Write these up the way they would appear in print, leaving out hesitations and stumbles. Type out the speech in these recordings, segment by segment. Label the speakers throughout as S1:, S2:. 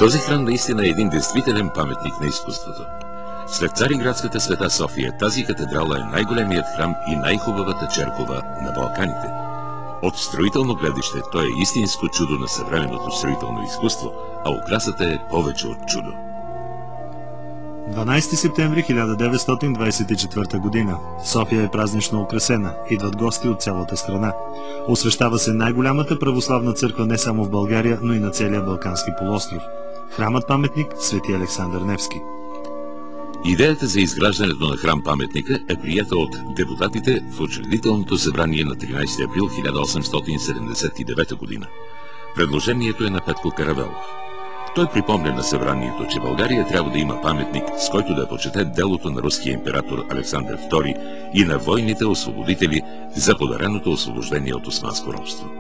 S1: Този храм наистина е един действителен паметник на изкуството. След Цариградската Света София, тази катедрала е най-големият храм и най-хубавата черкова на Балканите. От строително гледище той е истинско чудо на съвременното строително изкуство, а украсата е повече от чудо.
S2: 12 септември 1924 година. София е празнично украсена. Идват гости от цялата страна. Освещава се най-голямата православна църква не само в България, но и на целия Балкански полуостров. Храмът-паметник Свети Александър Невски.
S1: Идеята за изграждането на храм-паметника е прията от депутатите в учредителното събрание на 13 април 1879 година. Предложението е на Петко Каравелов. Той припомня на събранието, че България трябва да има паметник, с който да почете делото на руския император Александър II и на войните освободители за подареното освобождение от османско робство.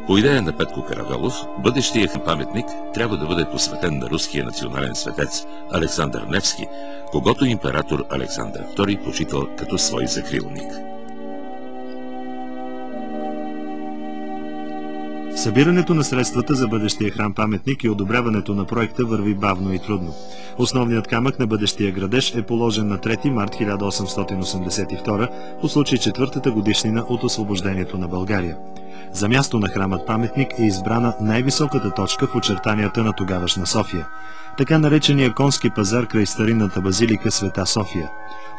S1: По идея на Петко Каравелов, бъдещият паметник трябва да бъде посветен на руския национален светец Александър Невски, когото император Александър II почитал като свой закрилник.
S2: Събирането на средствата за бъдещия храм-паметник и одобряването на проекта върви бавно и трудно. Основният камък на бъдещия градеж е положен на 3 март 1882 по случай 4-та годишнина от освобождението на България. За място на храмът-паметник е избрана най-високата точка в очертанията на тогавашна София, така наречения конски пазар край старинната базилика Света София.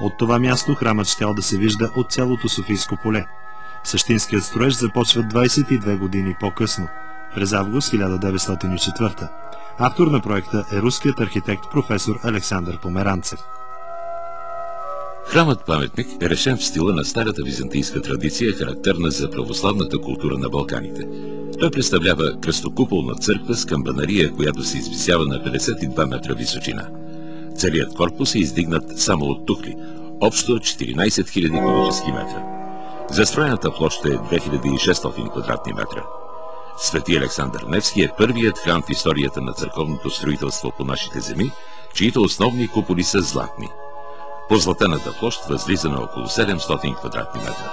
S2: От това място храмът щял да се вижда от цялото Софийско поле. Същинският строеж започва 22 години по-късно, през август 1904. Автор на проекта е руският архитект професор Александър Померанцев.
S1: Храмът-паметник е решен в стила на старата византийска традиция, характерна за православната култура на Балканите. Той представлява кръстокуполна църква с камбанария, която се извисява на 52 метра височина. Целият корпус е издигнат само от тухли, общо 14 000 кубически метра. Застроената площ е 2600 квадратни метра. Свети Александър Невски е първият храм в историята на църковното строителство по нашите земи, чието основни куполи са златни. Позлатената площ възлиза на около 700 квадратни метра.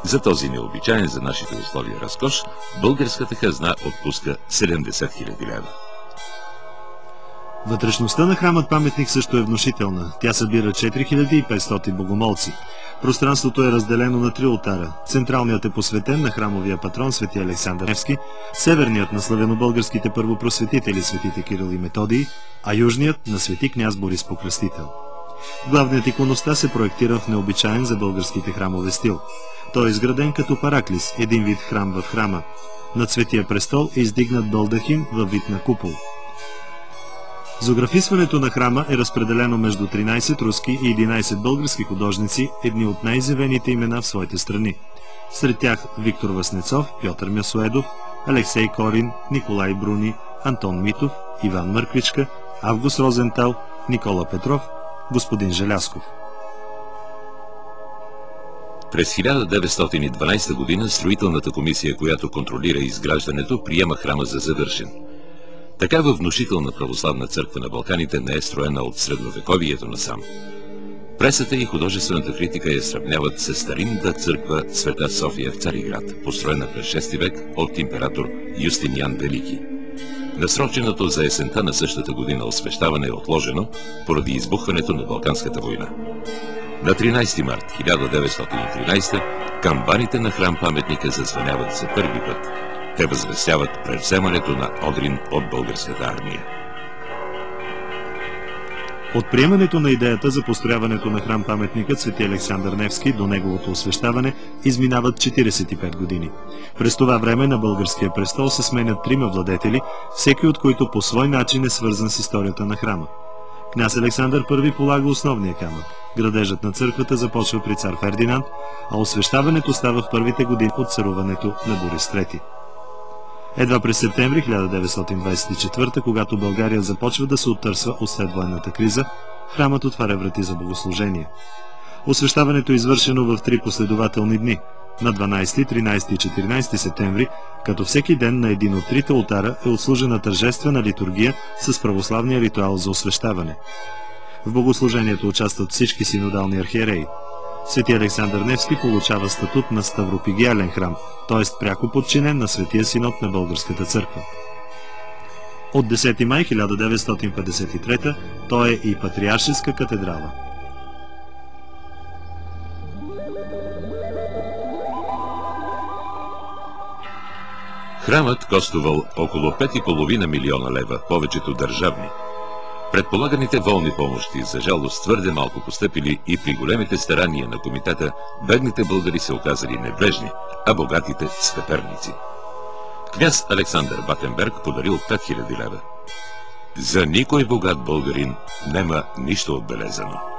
S1: За този необичаен за нашите условия разкош, българската хазна отпуска 70 000 лева.
S2: Вътрешността на храмът-паметник също е внушителна. Тя събира 4500 богомолци. Пространството е разделено на 3 олтара. Централният е посветен на храмовия патрон Свети Александър Невски, северният на славянобългарските първопросветители светите Кирил и Методий, а южният на свети княз Борис Покръстител. Главният иконостас се проектира в необичаен за българските храмове стил. Той е изграден като параклис, един вид храм в храма. Над Светия престол е издигнат балдахин във вид на купол. Зоографисването на храма е разпределено между 13 руски и 11 български художници, едни от най-изявените имена в своите страни. Сред тях Виктор Васнецов, Пьотър Мясоедов, Алексей Корин, Николай Бруни, Антон Митов, Иван Мърквичка, Август Розентал, Никола Петров, господин Желясков.
S1: През 1912 година строителната комисия, която контролира изграждането, приема храма за завършен. Такава внушителна православна църква на Балканите не е строена от средновековието насам. Пресата и художествената критика я сравняват с старинната църква Света София в Цариград, построена през 6 век от император Юстиниан Велики. Насроченото за есента на същата година освещаване е отложено поради избухването на Балканската война. На 13 март 1913 камбаните на храм-паметника зазвъняват за първи път. Те възвестяват превземането на Одрин от българската армия.
S2: От приемането на идеята за построяването на храм-паметникът Свети Александър Невски до неговото освещаване изминават 45 години. През това време на българския престол се сменят 3 владетели, всеки от които по свой начин е свързан с историята на храма. Княз Александър I полага основния камък. Градежът на църквата започва при цар Фердинанд, а освещаването става в първите години от царуването на Борис III. Едва през септември 1924, когато България започва да се оттърсва от следвоенната криза, храмът отваря врати за богослужение. Освещаването е извършено в 3 последователни дни – на 12, 13 и 14 септември, като всеки ден на един от 3 олтара е отслужена тържествена литургия с православния ритуал за освещаване. В богослужението участват всички синодални архиереи. Свети Александър Невски получава статут на ставропигиален храм, т.е. пряко подчинен на Светия синод на Българската църква. От 10 май 1953 той е и патриаршеска катедрала.
S1: Храмът коствал около 5,5 милиона лева, повечето държавни. Предполаганите волни помощи, за жалост твърде малко постъпили и при големите старания на комитета, бедните българи се оказали небрежни, а богатите степерници. Княз Александър Батенберг подарил 5000 лева. За никой богат българин нема нищо отбелезано.